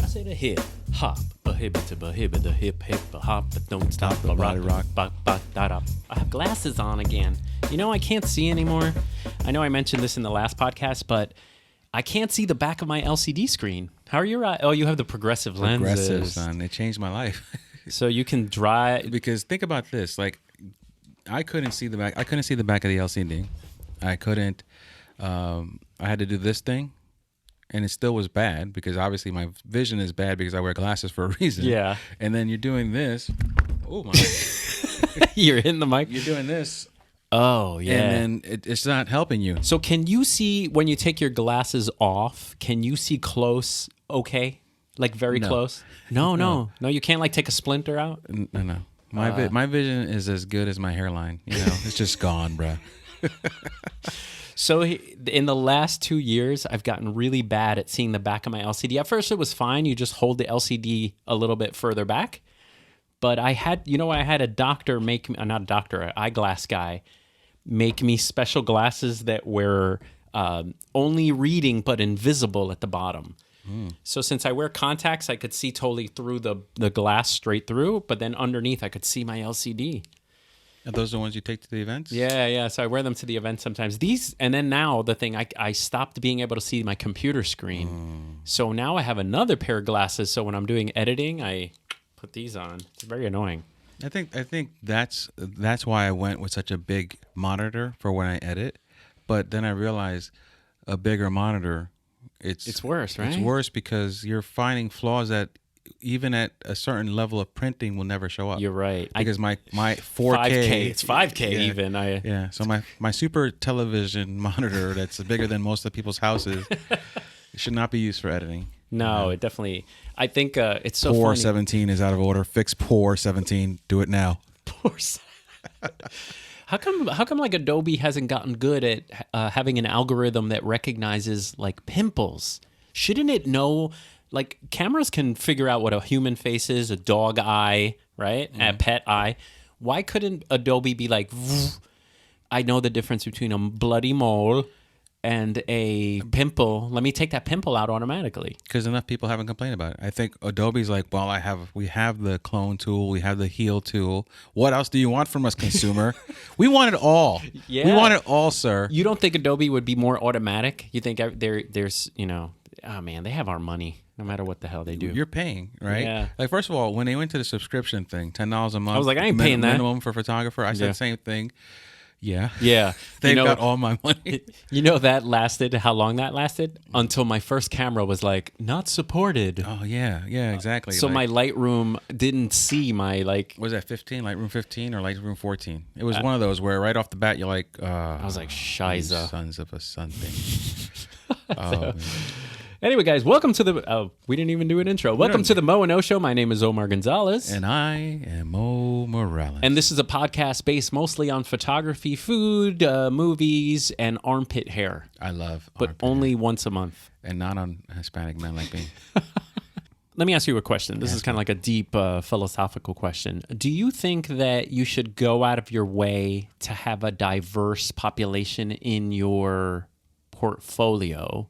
say the hip hop, a hip the hip a hop, but don't stop the rock, da. I have glasses on again. You know, I can't see anymore. I know I mentioned this in the last podcast, but I can't see the back of my LCD screen. How are your eyes? Oh, you have the progressive lenses. Progressive, son. It changed my life. So you can drive. Because think about this. Like, I couldn't see the back. I couldn't see the back of the LCD. I couldn't. I had to do this thing. And it still was bad because obviously my vision is bad because I wear glasses for a reason. Yeah. And then you're doing this. Oh, my. You're in the mic. You're doing this. Oh, yeah. And then it's not helping you. So can you see, when you take your glasses off, can you see close okay? Like very close? No, you can't like take a splinter out? No. My vision is as good as my hairline. You know, it's just gone, bro. So in the last 2 years, I've gotten really bad at seeing the back of my LCD. At first, it was fine. You just hold the LCD a little bit further back. But I had a doctor make me, not a doctor, an eyeglass guy, make me special glasses that were only reading but invisible at the bottom. So since I wear contacts, I could see totally through the glass straight through, but then underneath I could see my LCD. Are those the ones you take to the events? Yeah. So I wear them to the events sometimes. And then now the thing, I stopped being able to see my computer screen. So now I have another pair of glasses. So when I'm doing editing, I put these on. It's very annoying. I think that's why I went with such a big monitor for when I edit. But then I realized a bigger monitor, it's worse, right? It's worse because you're finding flaws that even at a certain level of printing will never show up. You're right. Because my 4K, 5K, it's 5K even. So my super television monitor that's bigger than most of people's houses should not be used for editing. No, it definitely. I think it's so Poor funny. 17 is out of order. Fix poor 17. Do it now. Poor. How come like Adobe hasn't gotten good at having an algorithm that recognizes like pimples? Shouldn't it know? Like cameras can figure out what a human face is, a dog eye, right? A pet eye. Why couldn't Adobe be like, I know the difference between a bloody mole and a pimple. Let me take that pimple out automatically. Because enough people haven't complained about it. I think Adobe's like, well, we have the clone tool, we have the heal tool. What else do you want from us, consumer? We want it all. Yeah. We want it all, sir. You don't think Adobe would be more automatic? You think there's, oh man, they have our money. No matter what the hell they do. You're paying, right? Yeah. Like, first of all, when they went to the subscription thing, $10 a month. I was like, I ain't paying that. Minimum for photographer. I said the same thing. Yeah. Yeah. They got all my money. You know that lasted, how long that lasted? Until my first camera was like, not supported. Oh, yeah. Yeah, exactly. So my Lightroom didn't see my Was that 15? Lightroom 15 or Lightroom 14? It was one of those where right off the bat, you're like, I was like, shiza. Sons of a something. Oh, man. Anyway, guys, welcome to the... we didn't even do an intro. Welcome to the Moe and O Show. My name is Omar Gonzalez. And I am Moe Morales. And this is a podcast based mostly on photography, food, movies, and armpit hair. I love but only once a month. And not on Hispanic men like me. Let me ask you a question. This is kind of like a deep philosophical question. Do you think that you should go out of your way to have a diverse population in your portfolio?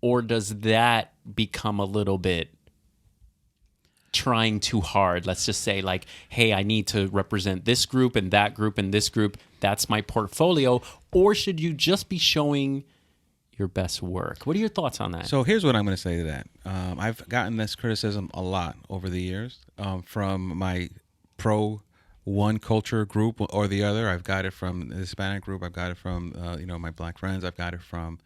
Or does that become a little bit trying too hard? Let's just say like, hey, I need to represent this group and that group and this group. That's my portfolio. Or should you just be showing your best work? What are your thoughts on that? So here's what I'm going to say to that. I've gotten this criticism a lot over the years from my pro one culture group or the other. I've got it from the Hispanic group. I've got it from, my black friends. I've got it from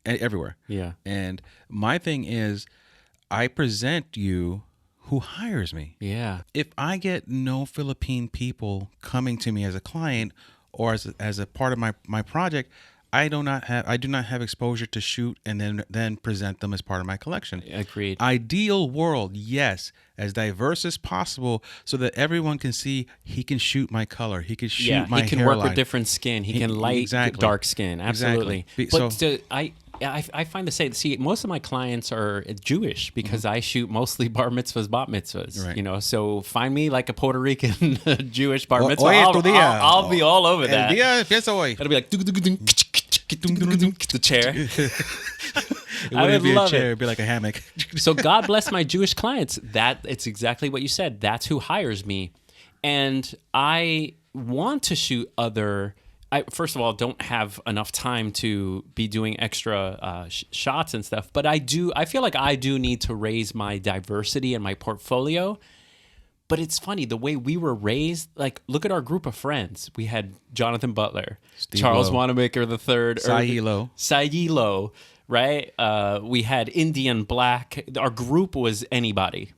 everywhere. Yeah. And my thing is, I present you who hires me. Yeah. If I get no Philippine people coming to me as a client or as a part of my project, I do not have exposure to shoot and then present them as part of my collection. Agreed. Ideal world, yes, as diverse as possible, so that everyone can see he can shoot my color, he can shoot my hairline. He can work with different skin. He can light dark skin. Absolutely. Exactly. But I find the same. See, most of my clients are Jewish because I shoot mostly bar mitzvahs, bat mitzvahs. Right. So find me like a Puerto Rican Jewish bar mitzvah. I'll be all over that. El día empieza hoy. It'll be like the chair. It wouldn't be a chair. It'd be like a hammock. So God bless my Jewish clients. It's exactly what you said. That's who hires me. And I want to shoot other... I, first of all, don't have enough time to be doing extra shots and stuff. But I feel like I do need to raise my diversity in my portfolio. But it's funny, the way we were raised, like, look at our group of friends. We had Jonathan Butler, Steve Charles Lowe. Wanamaker III, Sailo, right? We had Indian, Black. Our group was anybody.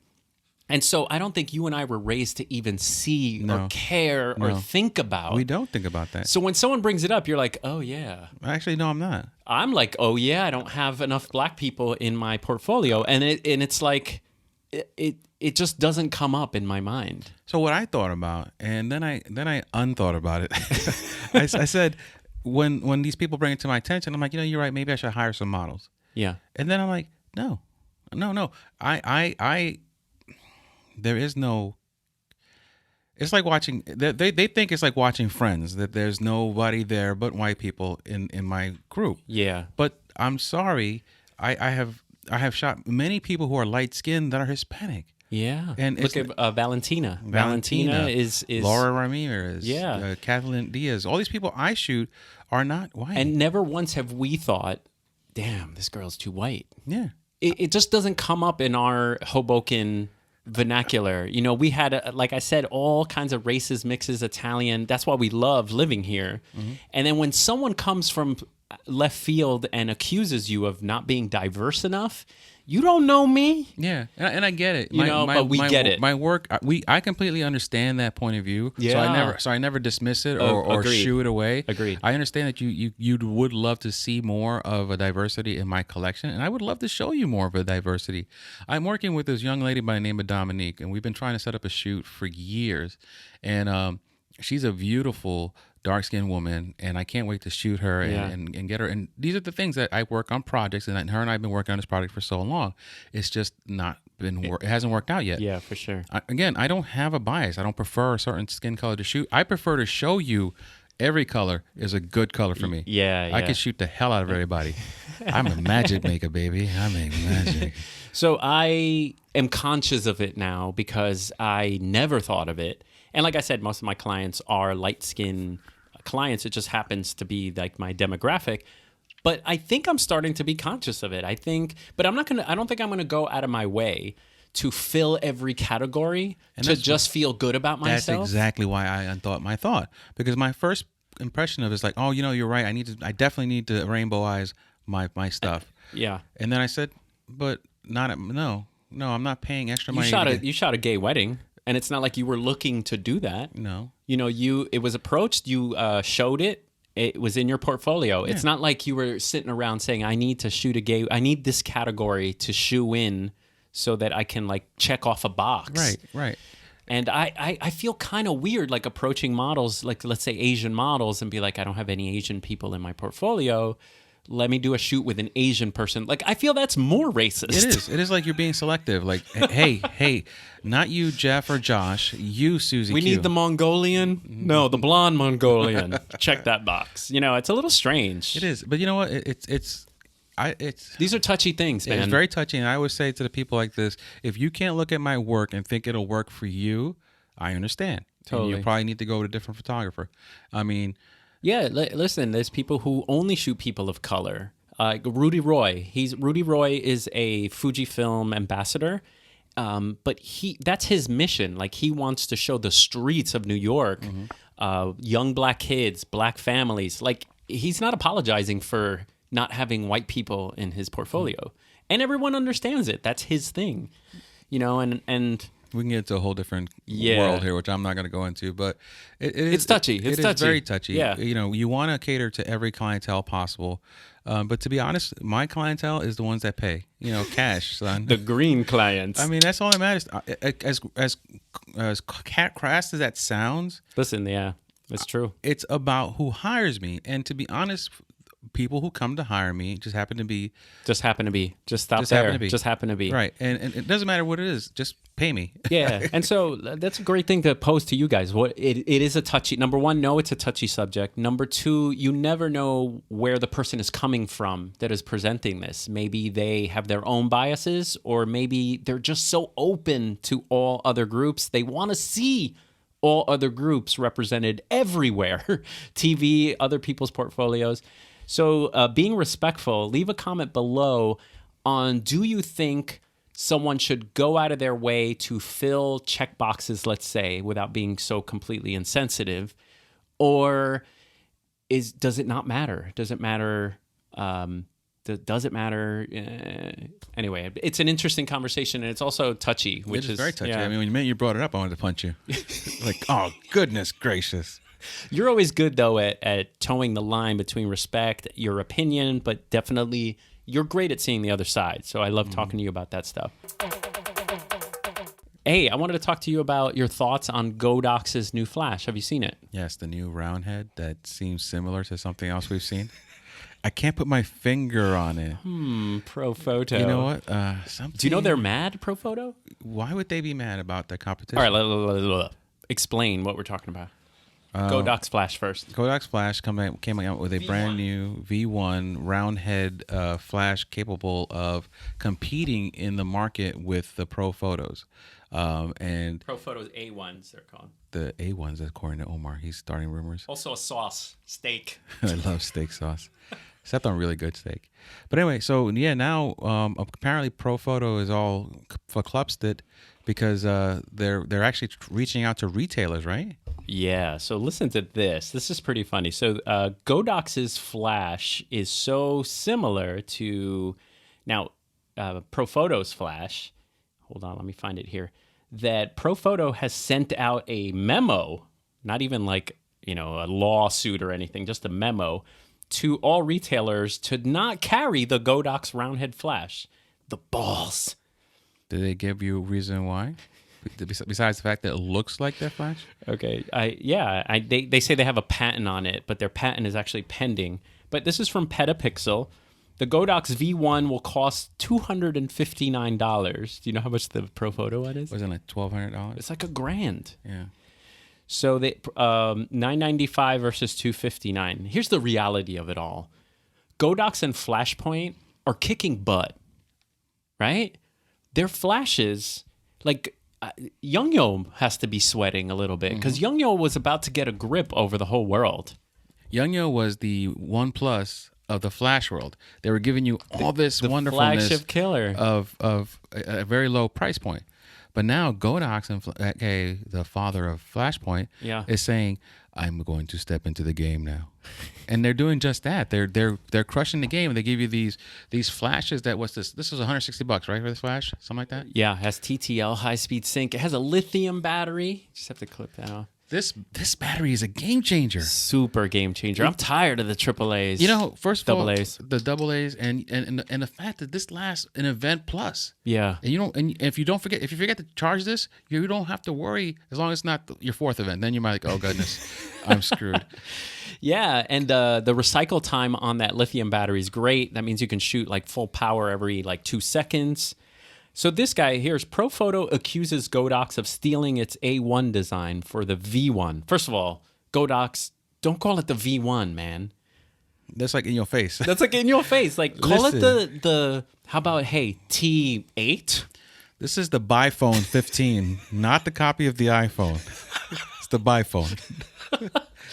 And so I don't think you and I were raised to even see or care or think about. We don't think about that. So when someone brings it up, you're like, oh, yeah. Actually, no, I'm not. I'm like, oh, yeah, I don't have enough Black people in my portfolio. And it's like... It just doesn't come up in my mind. So what I thought about, and then I unthought about it. I said, when these people bring it to my attention, I'm like, you're right. Maybe I should hire some models. Yeah. And then I'm like, no. I there is no. It's like watching. They think it's like watching Friends, that there's nobody there but white people in my group. Yeah. But I'm sorry, I have shot many people who are light skinned that are Hispanic. Yeah, and look at Valentina. Valentina is Laura Ramirez. Yeah, Kathleen Diaz. All these people I shoot are not white, and never once have we thought, "Damn, this girl's too white." Yeah, it just doesn't come up in our Hoboken vernacular. We had, like I said, all kinds of races, mixes, Italian. That's why we love living here. Mm-hmm. And then when someone comes from left field and accuses you of not being diverse enough, you don't know me. Yeah, and I get it. But we get it. My work, I completely understand that point of view. Yeah. So I never dismiss it or shoo it away. Agreed. I understand that you would love to see more of a diversity in my collection, and I would love to show you more of a diversity. I'm working with this young lady by the name of Dominique, and we've been trying to set up a shoot for years, and she's a beautiful dark-skinned woman, and I can't wait to shoot her and get her. And these are the things that I work on projects, and her and I have been working on this project for so long. It's just not been it hasn't worked out yet. Yeah, for sure. I don't have a bias. I don't prefer a certain skin color to shoot. I prefer to show you every color is a good color for me. Yeah. I can shoot the hell out of everybody. I'm a magic maker, baby. I make magic. So I am conscious of it now because I never thought of it. And like I said, most of my clients are light-skinned clients. It just happens to be like my demographic. But I think I'm starting to be conscious of it. I don't think I'm gonna go out of my way to fill every category to just feel good about myself. That's exactly why I unthought my thought. Because my first impression of it is like, oh, you're right. I definitely need to rainbowize my stuff. Yeah. And then I said, but no, I'm not paying extra money. You shot a gay wedding. And it's not like you were looking to do that. No. It was approached, you showed it, it was in your portfolio. Yeah. It's not like you were sitting around saying, I need this category to shoe in so that I can like check off a box. Right. And I feel kind of weird like approaching models, like let's say Asian models, and be like, I don't have any Asian people in my portfolio. Let me do a shoot with an Asian person. Like, I feel that's more racist. It is like you're being selective. Like, hey, not you, Jeff or Josh. You, Susie We Q. need the Mongolian? No, the blonde Mongolian. Check that box. It's a little strange. It is. But you know what? It's These are touchy things, man. It's very touchy. And I always say to the people like this, if you can't look at my work and think it'll work for you, I understand. Totally. And you probably need to go with a different photographer. I mean... Yeah, listen, there's people who only shoot people of color. Rudy Roy. Rudy Roy is a Fujifilm ambassador, but that's his mission. Like, he wants to show the streets of New York, young Black kids, Black families. Like, he's not apologizing for not having white people in his portfolio. And everyone understands it. That's his thing. And we can get into a whole different world here, which I'm not going to go into, but it's touchy. It's very touchy. Yeah. You want to cater to every clientele possible. But to be honest, my clientele is the ones that pay, cash, son. The green clients. I mean, that's all that matters. As crass as that sounds. Listen, yeah, it's true. It's about who hires me. And to be honest, people who come to hire me just happen to be just stop there. Just happen to be. Right. And it doesn't matter what it is. Just pay me. Yeah. And so that's a great thing to pose to you guys. What it is a touchy. Number one, no, it's a touchy subject. Number two, you never know where the person is coming from that is presenting this. Maybe they have their own biases, or maybe they're just so open to all other groups. They want to see all other groups represented everywhere. TV, other people's portfolios. So being respectful, leave a comment below on, do you think someone should go out of their way to fill check boxes, let's say, without being so completely insensitive? Or does it not matter? Does it matter? Does it matter? Anyway, it's an interesting conversation, and it's also touchy. Which is very touchy. Yeah. I mean, when you brought it up, I wanted to punch you. Like, oh, goodness gracious. You're always good, though, at towing the line between respect, your opinion, but definitely you're great at seeing the other side. So I love talking to you about that stuff. Hey, I wanted to talk to you about your thoughts on Godox's new flash. Have you seen it? Yes, the new round head that seems similar to something else we've seen. I can't put my finger on it. Profoto. You know what? Do you know they're mad, Profoto? Why would they be mad about the competition? All right, explain what we're talking about. Godox Flash first. Godox Flash came out with a brand new V1 round head flash capable of competing in the market with the Profotos. And Profoto's A1s, they're called. The A1s, according to Omar. He's starting rumors. Also a sauce, steak. I love steak sauce. Except on really good steak. But anyway, so yeah, now apparently Profoto is all verklupsted because they're actually reaching out to retailers, right? Yeah, so listen to this. This is pretty funny. So Godox's flash is so similar to now Profoto's flash. Hold on, let me find it here. That Profoto has sent out a memo, not even like, a lawsuit or anything, just a memo to all retailers to not carry the Godox roundhead flash. The balls. Did they give you a reason why? Besides the fact that it looks like their flash? Okay. They say they have a patent on it, but their patent is actually pending. But this is from Petapixel. The Godox V1 will cost $259. Do you know how much the Profoto one is? Wasn't it like $1,200? It's like $1,000. Yeah. So they $995 versus $259. Here's the reality of it all. Godox and Flashpoint are kicking butt, right? Their flashes, like Young Yo has to be sweating a little bit because Young Yo was about to get a grip over the whole world. Young Yo was the OnePlus of the flash world. They were giving you all this wonderfulness flagship killer of a very low price point. But now Godox, the father of Flashpoint, is saying, "I'm going to step into the game now," and they're doing just that. They're crushing the game. They give you these flashes. What's this? This was $160, right, for this flash, something like that. Yeah, it has TTL high speed sync. It has a lithium battery. Just have to clip that off. This battery is a game changer. Super game changer. I'm tired of the AAAs. First of all, A's. the AAAs and the fact that this lasts an event plus. Yeah. And if you forget to charge this, you don't have to worry as long as it's not your fourth event. Then you might oh goodness, I'm screwed. Yeah, and the recycle time on that lithium battery is great. That means you can shoot like full power every 2 seconds. So this guy here's Profoto accuses Godox of stealing its A1 design for the V1. First of all, Godox, don't call it the V1, man. That's like in your face. That's like in your face. Like call it the how about T8? This is the BiPhone 15, not the copy of the iPhone. It's the BiPhone.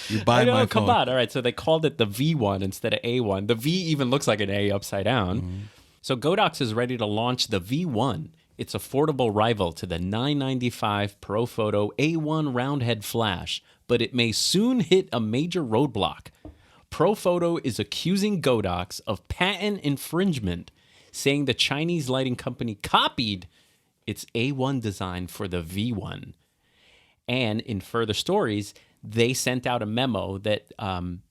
You buy my phone. Come on. All right, so they called it the V1 instead of A1. The V even looks like an A upside down. Mm-hmm. So Godox is ready to launch the V1. Its affordable rival to the $995 Profoto A1 roundhead flash, but it may soon hit a major roadblock. Profoto is accusing Godox of patent infringement, saying the Chinese lighting company copied its A1 design for the V1. And in further stories, they sent out a memo that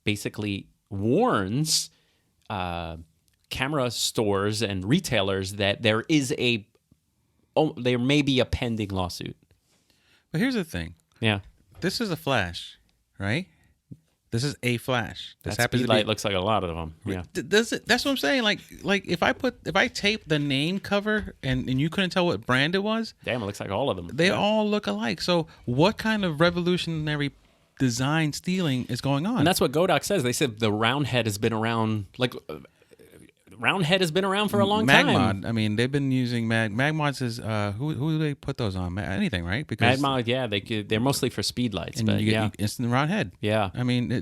basically warns camera stores and retailers that there may be a pending lawsuit. But here's the thing. Yeah. This is a flash, right? This is a flash. This that happens speed to be, light looks like a lot of them. Yeah. Does it? That's what I'm saying. Like if I tape the name cover and you couldn't tell what brand it was. Damn, it looks like all of them. They all look alike. So what kind of revolutionary design stealing is going on? And that's what Godox says. They said the round head has been around round head has been around for a long time. Magmod. I mean, they've been using Magmods is who do they put those on? Anything, right? Because Magmod, yeah, they're mostly for speed lights, but you get instant round head. Yeah. I mean,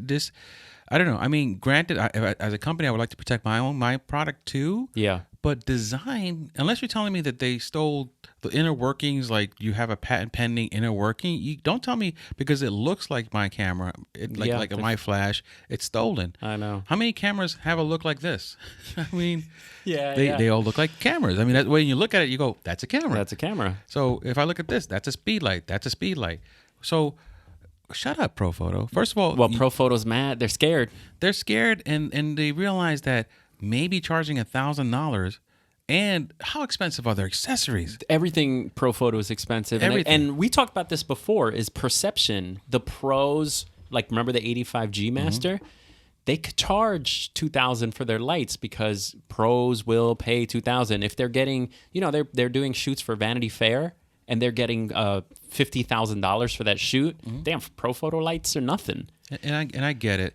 I don't know. I mean, granted, as a company, I would like to protect my product too. Yeah. But design, unless you're telling me that they stole the inner workings, like you have a patent pending inner working, you don't tell me because it looks like my camera, like my flash, it's stolen. I know. How many cameras have a look like this? I mean, yeah, they all look like cameras. I mean, that when you look at it, you go, that's a camera. That's a camera. So if I look at this, that's a speed light. That's a speed light. So shut up, Profoto. First of all, well, Profoto's mad. They're scared. They're scared, and they realize that maybe charging $1,000, and how expensive are their accessories? Everything Profoto is expensive. Everything. And we talked about this before, is perception. The pros, like remember the 85G Master? They could charge $2,000 for their lights because pros will pay $2,000. If they're getting, they're doing shoots for Vanity Fair and they're getting $50,000 for that shoot. Damn, Profoto lights are nothing. And I get it.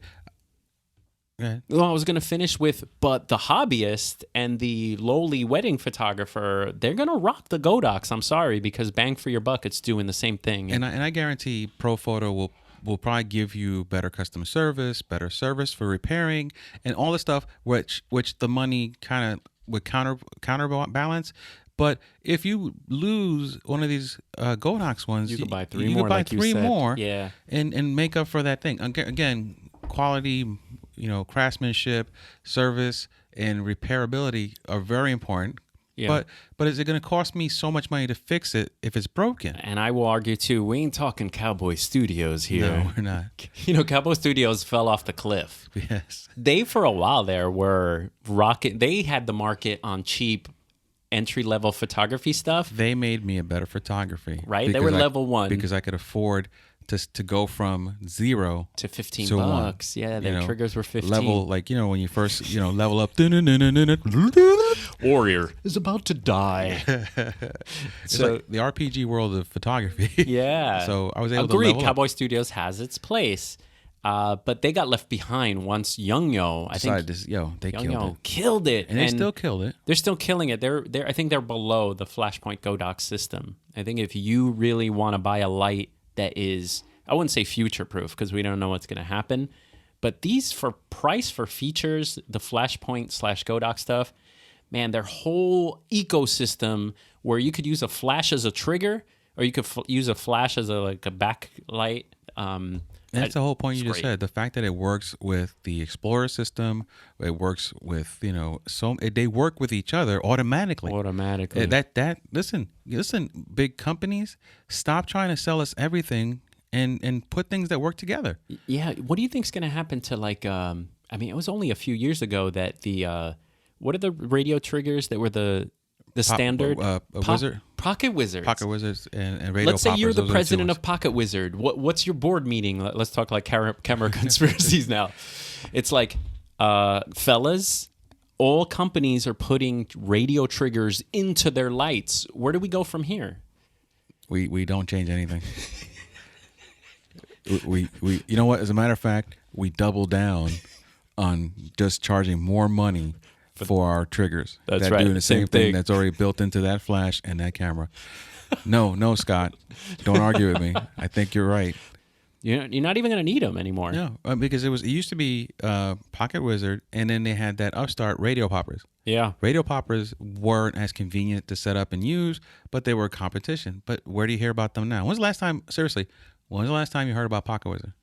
Well, I was going to finish with, but the hobbyist and the lowly wedding photographer, they're going to rock the Godox. I'm sorry, because bang for your buck, it's doing the same thing. And I guarantee Profoto will probably give you better customer service, better service for repairing, and all the stuff which the money kind of would counterbalance. But if you lose one of these Godox ones, you could buy three you more. Could buy like three more, yeah, and make up for that thing. Again, quality, craftsmanship, service, and repairability are very important. Yeah. But is it going to cost me so much money to fix it if it's broken? And I will argue too, we ain't talking Cowboy Studios here. No, we're not. Cowboy Studios fell off the cliff. Yes. They, for a while there, were rocking. They had the market on cheap entry-level photography stuff. They made me a better photography. Right? They were level one. Because I could afford to go from $0 to $15. To $1. Yeah, their triggers were 15. Level, when you first, level up. Warrior is about to die. It's like the RPG world of photography. Yeah. So I was able to Agreed. level Cowboy up. Studios has its place. But they got left behind once Young Yo. They killed it. And they still killed it. They're still killing it. I think they're below the Flashpoint Godox system. I think if you really want to buy a light that is, I wouldn't say future-proof because we don't know what's going to happen, but these for features, the Flashpoint / Godox stuff, man, their whole ecosystem where you could use a flash as a trigger or you could use a flash as a backlight. That's the whole point you just said. The fact that it works with the Explorer system, it works with they work with each other automatically. Listen, big companies, stop trying to sell us everything and put things that work together. Yeah, what do you think's going to happen to it was only a few years ago that the what are the radio triggers that were the standard Wizard. Pocket Wizards. Pocket Wizards and radio Let's say you're the Poppers, president of Pocket Wizard. What's your board meeting? Let's talk like camera conspiracies now. It's like, fellas, all companies are putting radio triggers into their lights. Where do we go from here? We don't change anything. we you know what? As a matter of fact, we double down on just charging more money for our triggers. That's right. Doing the same thing that's already built into that flash and that camera. No, Scott. Don't argue with me. I think you're right. You're not even going to need them anymore. No, because it used to be Pocket Wizard, and then they had that upstart radio poppers. Yeah. Radio poppers weren't as convenient to set up and use, but they were competition. But where do you hear about them now? When's the last time you heard about Pocket Wizard?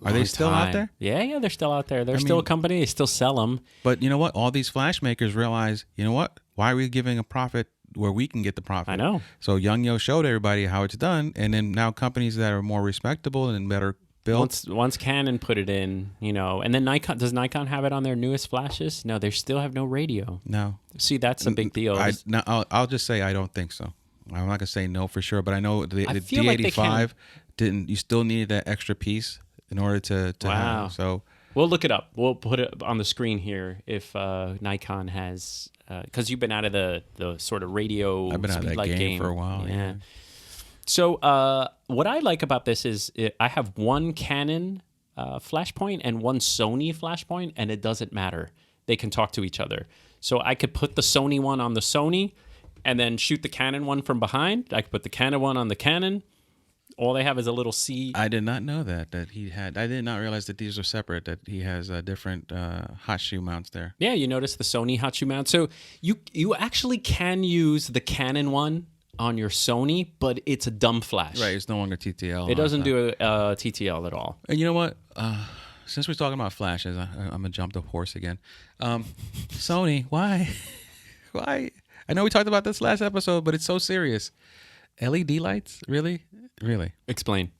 Are they still out there? Yeah, they're still out there. They're still a company. They still sell them. But you know what? All these flash makers realize, you know what? Why are we giving a profit where we can get the profit? I know. So Young Yo showed everybody how it's done, and then now companies that are more respectable and better built. Once Canon put it in, and then Nikon. Does Nikon have it on their newest flashes? No, they still have no radio. No. See, that's a big deal. I'll just say I don't think so. I'm not gonna say no for sure, but I know the D85 didn't. You still needed that extra piece in order to have. So we'll look it up. We'll put it on the screen here if Nikon has, because you've been out of the sort of radio. I've been out of that game for a while. Yeah. So what I like about this is I have one Canon flashpoint and one Sony flashpoint, and it doesn't matter. They can talk to each other. So I could put the Sony one on the Sony and then shoot the Canon one from behind. I could put the Canon one on the Canon. All they have is a little C. I did not know that he had. I did not realize that these are separate, that he has different hot shoe mounts there. Yeah, you notice the Sony hot shoe mount. So you actually can use the Canon one on your Sony, but it's a dumb flash. Right, it's no longer TTL. It doesn't do a TTL at all. And you know what? Since we're talking about flashes, I'm going to jump the horse again. Sony, why? Why? I know we talked about this last episode, but it's so serious. LED lights? Really? Really? Explain.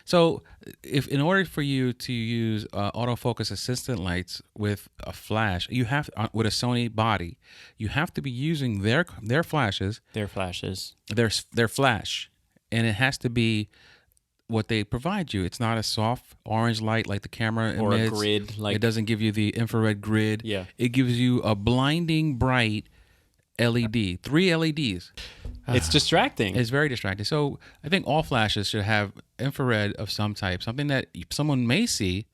So, if in order for you to use autofocus assistant lights with a flash, you have with a Sony body, you have to be using their flashes. Their flashes. Their flash, and it has to be what they provide you. It's not a soft orange light like the camera emits. Or a grid. Like it doesn't give you the infrared grid. Yeah. It gives you a blinding bright LED, 3 LEDs. It's distracting. It's very distracting. So I think all flashes should have infrared of some type, something that someone may see,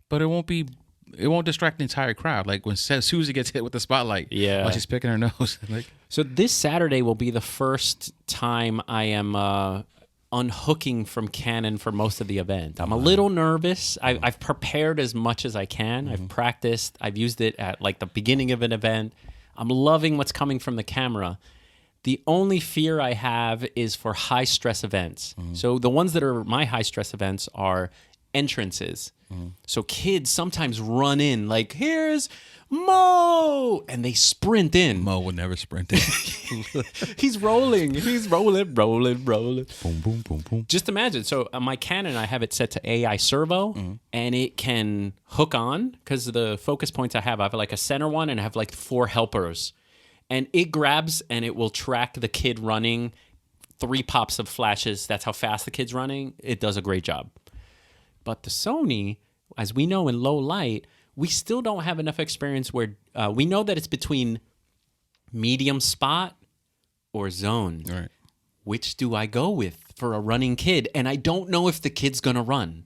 but it won't distract the entire crowd. Like when Susie gets hit with the spotlight while she's picking her nose. So this Saturday will be the first time I am unhooking from Canon for most of the event. I'm a little nervous. I've prepared as much as I can. I've practiced. I've used it at like the beginning of an event. I'm loving what's coming from the camera. The only fear I have is for high stress events. So the ones that are my high stress events are entrances. So kids sometimes run in like, here's Moe, and they sprint in. Moe would never sprint in. He's rolling. He's rolling. Boom, boom, boom, boom. Just imagine. So my Canon, I have it set to AI servo, and it can hook on because the focus points I have like a center one, and I have like 4 helpers. And it grabs and it will track the kid running 3 pops of flashes. That's how fast the kid's running. It does a great job. But the Sony, as we know in low light, we still don't have enough experience where we know that it's between medium spot or zone. Right. Which do I go with for a running kid? And I don't know if the kid's going to run.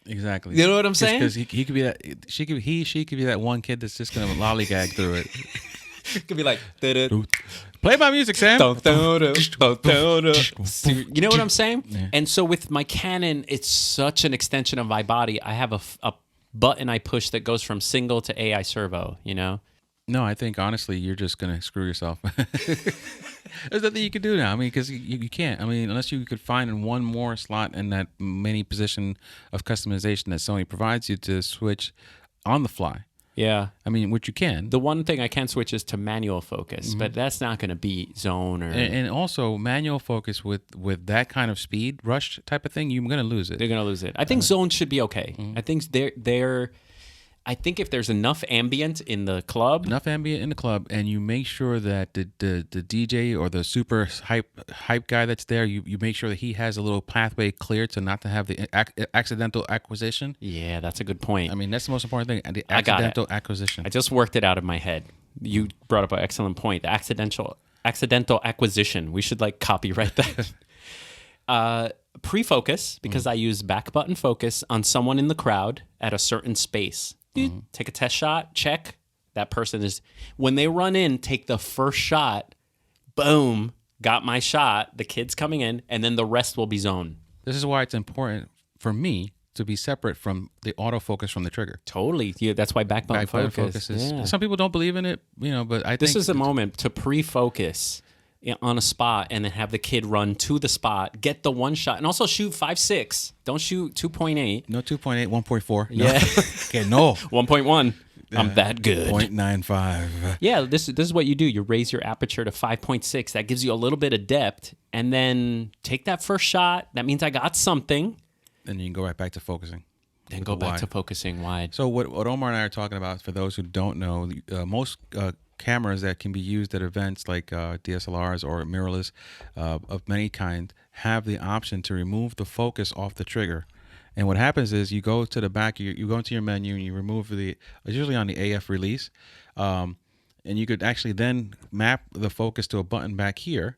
Exactly. You know what I'm saying? Because he could be that, she could be that one kid that's just going to lollygag through it. Could be like, play my music, Sam. You know what I'm saying? Yeah. And so with my Canon, it's such an extension of my body. I have a button I push that goes from single to AI servo, you know? No, I think honestly, you're just going to screw yourself. There's nothing you can do now. I mean, because you can't. I mean, unless you could find in one more slot in that many position of customization that Sony provides you to switch on the fly. Yeah. I mean, which you can. The one thing I can switch is to manual focus, but that's not going to be zone or... And also, manual focus with that kind of speed, rush type of thing, you're going to lose it. They're going to lose it. I think zone should be okay. I think I think if there's enough ambient in the club... and you make sure that the DJ or the super hype guy that's there, you make sure that he has a little pathway clear to not to have the accidental acquisition. Yeah, that's a good point. I mean, that's the most important thing, the accidental acquisition. I just worked it out of my head. You brought up an excellent point. The accidental acquisition. We should like copyright that. Pre-focus, because I use back button focus on someone in the crowd at a certain space. Take a test shot, check. That person is, when they run in, take the first shot, boom, got my shot, the kid's coming in, and then the rest will be zone. This is why it's important for me to be separate from the autofocus from the trigger. Totally. Yeah, that's why back button focus is. Yeah. Some people don't believe in it, but I think this is a moment to pre-focus on a spot and then have the kid run to the spot, get the one shot, and also shoot 5.6. Don't shoot 2.8. No 2.8, 1.4. Yeah. Okay, no. 1.1. I'm that good. 0.95. Yeah, this is what you do. You raise your aperture to 5.6. That gives you a little bit of depth, and then take that first shot. That means I got something. Then you can go right back to focusing. Then go back to focusing wide. So what Omar and I are talking about, for those who don't know, most cameras that can be used at events like DSLRs or mirrorless of many kinds have the option to remove the focus off the trigger. And what happens is you go to the back, you go into your menu and you remove it's usually on the AF release. And you could actually then map the focus to a button back here,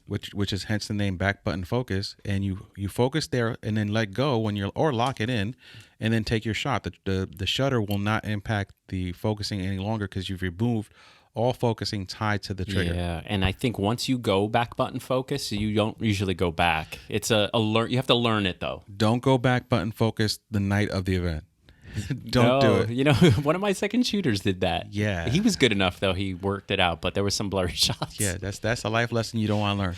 which is hence the name back button focus. And you focus there and then let go or lock it in and then take your shot. The shutter will not impact the focusing any longer because you've removed all focusing tied to the trigger. Yeah, and I think once you go back button focus, you don't usually go back. It's a learn. You have to learn it though. Don't go back button focus the night of the event. Don't do it. You know, one of my second shooters did that. Yeah, he was good enough though. He worked it out, but there was some blurry shots. Yeah, that's a life lesson you don't want to learn.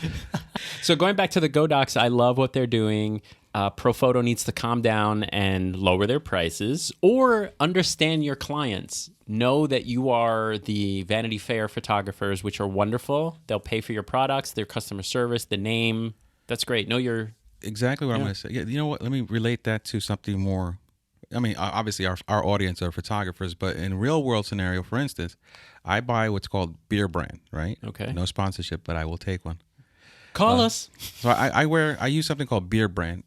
So going back to the Godox, I love what they're doing. Profoto needs to calm down and lower their prices or understand your clients. Know that you are the Vanity Fair photographers, which are wonderful. They'll pay for your products, their customer service, the name. That's great. Know your... Exactly what I'm going to say. Yeah, you know what? Let me relate that to something more. I mean, obviously our audience are photographers, but in real world scenario, for instance, I buy what's called beer brand, right? Okay. No sponsorship, but I will take one. Call us. So I use something called Beard Brand.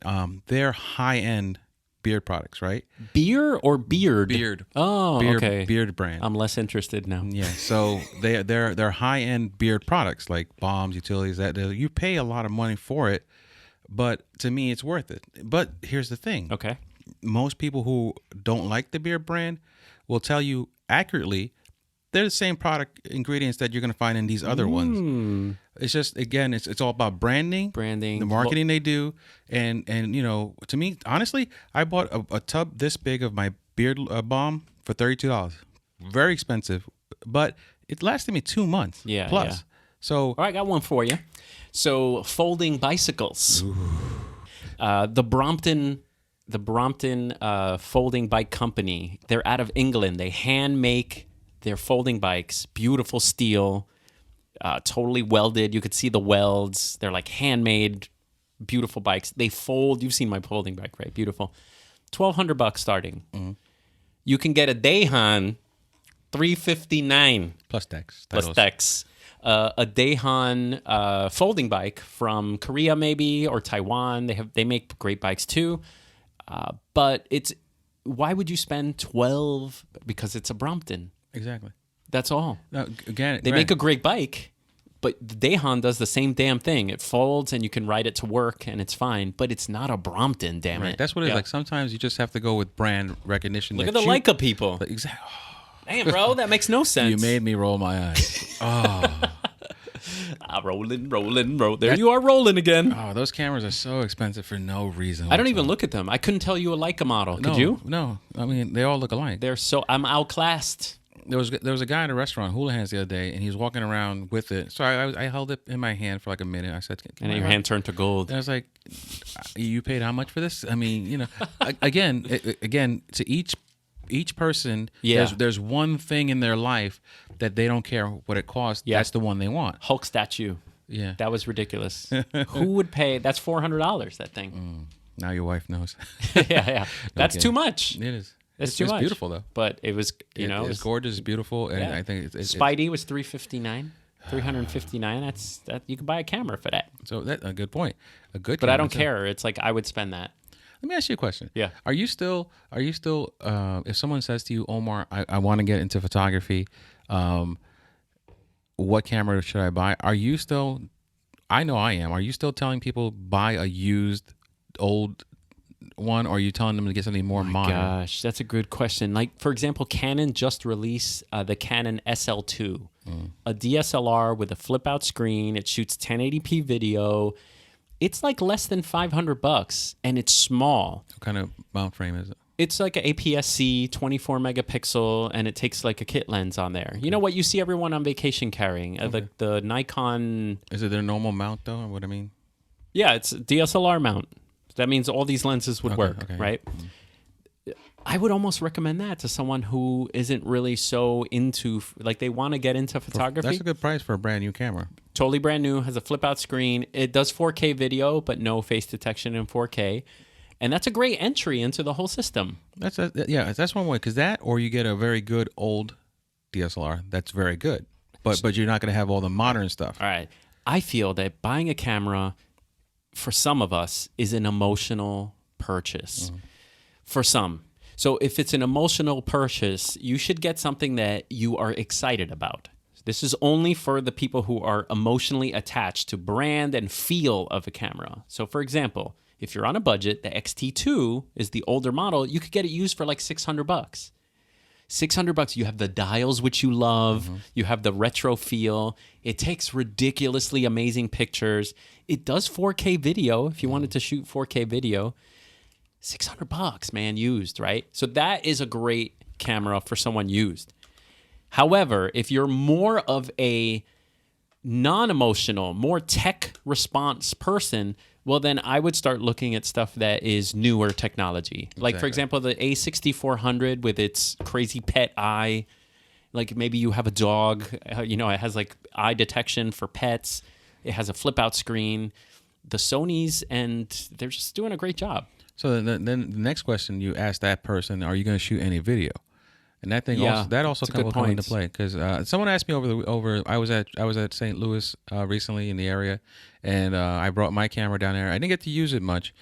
They're high end beard products, right? Beer or beard? Beard. Oh, okay. Beard brand. I'm less interested now. Yeah. So they're high end beard products like balms, utilities. That you pay a lot of money for it, but to me it's worth it. But here's the thing. Okay. Most people who don't like the beard brand will tell you accurately they're the same product ingredients that you're going to find in these other ones. It's just, again, it's all about branding, the marketing they do. And you know, to me, honestly, I bought a tub this big of my beard balm for $32. Very expensive, but it lasted me 2 months plus. Yeah. So, all right, I got one for you. So folding bicycles. The Brompton Folding Bike Company, they're out of England. They hand make their folding bikes, beautiful steel, totally welded. You could see the welds. They're like handmade, beautiful bikes. They fold. You've seen my folding bike, right? Beautiful. $1,200 starting. Mm-hmm. You can get a Dahan, $359 plus tax. Plus tax. A Dahan folding bike from Korea, maybe, or Taiwan. They make great bikes too. But why would you spend $12 because it's a Brompton? Exactly. That's all. Now, again, they make a great bike, but the Dahan does the same damn thing. It folds and you can ride it to work and it's fine, but it's not a Brompton, damn it. That's what it is. Like sometimes you just have to go with brand recognition. Look at the Leica people. Exactly. Damn, bro, that makes no sense. You made me roll my eyes. Oh. Rolling. There you are rolling again. Oh, those cameras are so expensive for no reason. I don't even look at them. I couldn't tell you a Leica model. Could you? No. I mean, they all look alike. I'm outclassed. There was a guy at a restaurant, Hula Hands, the other day, and he was walking around with it. So I held it in my hand for like a minute. I said, and your hand turned to gold. And I was like, you paid how much for this? I mean, you know, again, to each person, there's one thing in their life that they don't care what it costs. Yeah. That's the one they want. Hulk statue. Yeah. That was ridiculous. Who would pay? That's $400, that thing. Now your wife knows. Yeah. That's too much. It is. It's too much. It's beautiful, though. But it was, it's gorgeous, it's beautiful, and I think it's Spidey was $359. That's that. You can buy a camera for that. So that's a good point. But I don't care. It's like I would spend that. Let me ask you a question. Yeah. Are you still? If someone says to you, Omar, I want to get into photography, what camera should I buy? Are you still? I know I am. Are you still telling people buy a used, old one, or are you telling them to get something more modern? Gosh, that's a good question. Like, for example, Canon just released the Canon SL2, a DSLR with a flip-out screen. It shoots 1080p video. It's like less than $500, and it's small. What kind of mount frame is it? It's like an APS-C, 24 megapixel, and it takes like a kit lens on there. You know what you see everyone on vacation carrying? The Nikon... Is it their normal mount, though, or what I mean? Yeah, it's a DSLR mount. That means all these lenses would work, right? Mm-hmm. I would almost recommend that to someone who isn't really so into, like they want to get into photography. That's a good price for a brand new camera. Totally brand new, has a flip out screen. It does 4K video, but no face detection in 4K. And that's a great entry into the whole system. That's one way, because that, or you get a very good old DSLR that's very good, but you're not going to have all the modern stuff. All right. I feel that buying a camera for some of us is an emotional purchase. For some. So if it's an emotional purchase, you should get something that you are excited about. This is only for the people who are emotionally attached to brand and feel of a camera. So for example, if you're on a budget, the XT2 is the older model. You could get it used for like $600. $600, you have the dials, which you love. Mm-hmm. You have the retro feel. It takes ridiculously amazing pictures. It does 4K video if you wanted to shoot 4K video. $600, man, used, right? So that is a great camera for someone used. However, if you're more of a non-emotional, more tech response person, well, then I would start looking at stuff that is newer technology. Exactly. Like, for example, the A6400 with its crazy pet eye. Like, maybe you have a dog, you know, it has like eye detection for pets. It has a flip-out screen. The Sonys, and they're just doing a great job. So then the next question you ask that person, are you going to shoot any video? And that thing also comes into play because someone asked me I was at St. Louis recently in the area, and I brought my camera down there. I didn't get to use it much,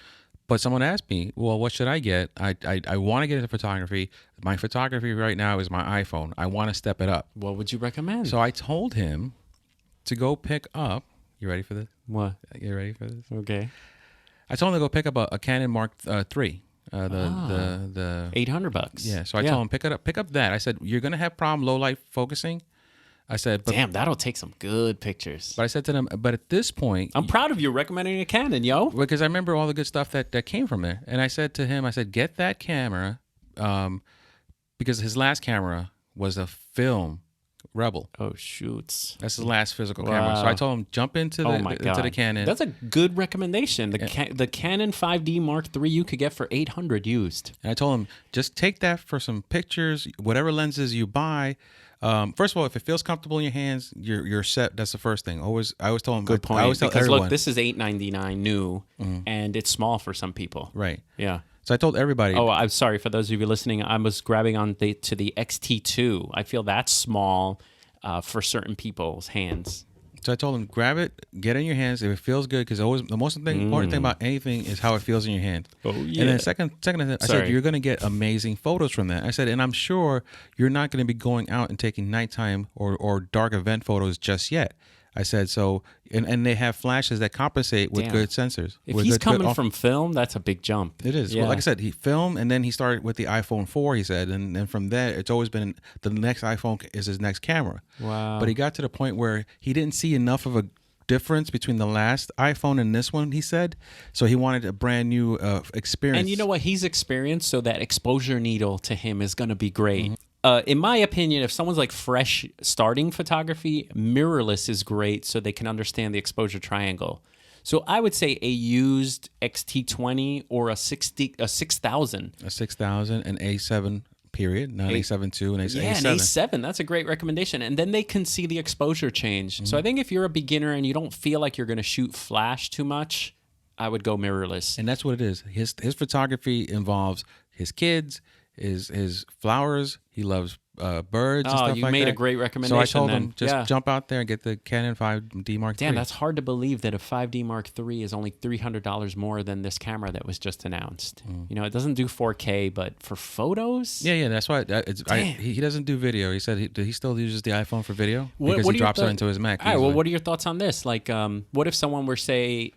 but someone asked me, well, what should I get? I want to get into photography. My photography right now is my iPhone. I want to step it up. What would you recommend? So I told him to go pick up. You ready for this? What? You ready for this? Okay. I told him to go pick up a Canon Mark III. The $800. Yeah. So I told him pick up that. I said, you're gonna have problem low light focusing. I said, damn, that'll take some good pictures. But I said to them, but at this point, I'm proud of you recommending a Canon, yo. Because I remember all the good stuff that came from there. And I said to him, get that camera, because his last camera was a film Rebel. Oh, shoots. That's his last physical camera. So I told him, jump into the Canon. That's a good recommendation. The Canon 5D Mark III you could get for $800 used. And I told him, just take that for some pictures, whatever lenses you buy. First of all, if it feels comfortable in your hands, you're set. That's the first thing. I always tell them. Good point. I always tell because everyone. Look, this is $899 new, and it's small for some people. Right. Yeah. So I told everybody. Oh, I'm sorry for those of you listening. I was grabbing on to the XT2. I feel that's small for certain people's hands. So I told them, grab it, get it in your hands if it feels good, because always the most important thing about anything is how it feels in your hand. Oh yeah. And then second, I said you're going to get amazing photos from that. I said, and I'm sure you're not going to be going out and taking nighttime or dark event photos just yet. I said, so, and they have flashes that compensate with good sensors. If he's coming from film, that's a big jump. It is. Yeah. Well, like I said, he filmed, and then he started with the iPhone 4, he said, and then from there, it's always been the next iPhone is his next camera. Wow. But he got to the point where he didn't see enough of a difference between the last iPhone and this one, he said. So he wanted a brand new experience. And you know what? He's experienced, so that exposure needle to him is going to be great. In my opinion, if someone's like fresh starting photography, mirrorless is great so they can understand the exposure triangle. So I would say a used XT20 or a 6000. A 6000, an A7 period, not A7 II, and A7. Yeah, an A7. That's a great recommendation. And then they can see the exposure change. So I think if you're a beginner and you don't feel like you're going to shoot flash too much, I would go mirrorless. And that's what it is. His photography involves his kids, his flowers. He loves birds and stuff like that. You made a great recommendation. So I told him, just jump out there and get the Canon 5D Mark III. Damn, that's hard to believe that a 5D Mark III is only $300 more than this camera that was just announced. You know, it doesn't do 4K, but for photos? Yeah, that's why he doesn't do video. He said he still uses the iPhone for video because he drops it into his Mac. All right, well, what are your thoughts on this? Like, what if someone were, say,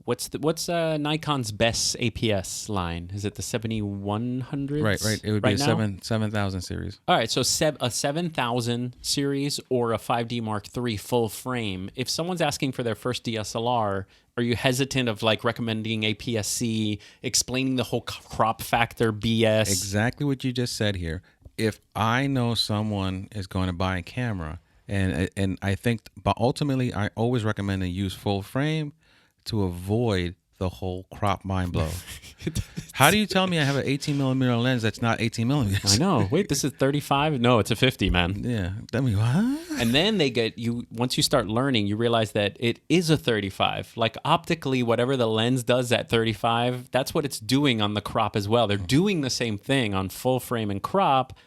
what's Nikon's best APS line? Is it the 7100? Right. It would be a 7000 series. All right, so a 7000 series or a 5D Mark III full frame. If someone's asking for their first DSLR, are you hesitant of like recommending APS-C, explaining the whole crop factor BS? Exactly what you just said here. If I know someone is going to buy a camera, and I think, but ultimately, I always recommend to use full frame to avoid the whole crop mind blow. How do you tell me I have an 18 millimeter lens that's not 18 millimeters? I know. Wait, this is 35? No, it's a 50, man. Yeah. I mean, what? And then once you start learning, you realize that it is a 35. Like optically, whatever the lens does at 35, that's what it's doing on the crop as well. They're doing the same thing on full frame and crop.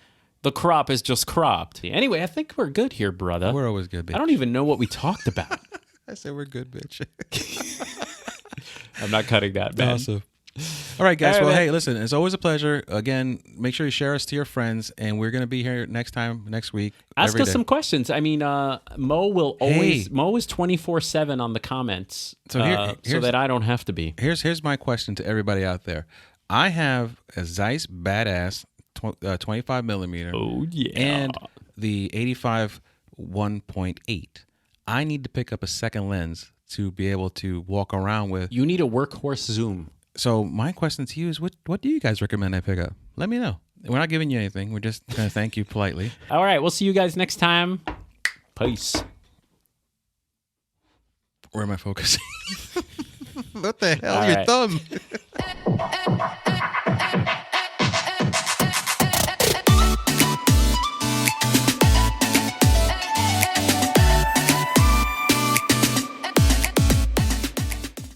The crop is just cropped. Anyway, I think we're good here, brother. We're always good, bitch. I don't even know what we talked about. I said we're good, bitch. I'm not cutting that, man. Awesome. All right, guys. Well, hey, listen, it's always a pleasure. Again, make sure you share us to your friends, and we're going to be here next week. Ask us some questions. I mean, Mo will always, Mo is 24/7 on the comments, so that I don't have to be. Here's my question to everybody out there. I have a Zeiss Badass 25 millimeter. Oh, yeah. And the 85 1.8. I need to pick up a second lens to be able to walk around with. You need a workhorse zoom. So my question to you is, what do you guys recommend I pick up? Let me know. We're not giving you anything. We're just going to thank you politely. All right. We'll see you guys next time. Peace. Where am I focusing? What the hell? All your thumb.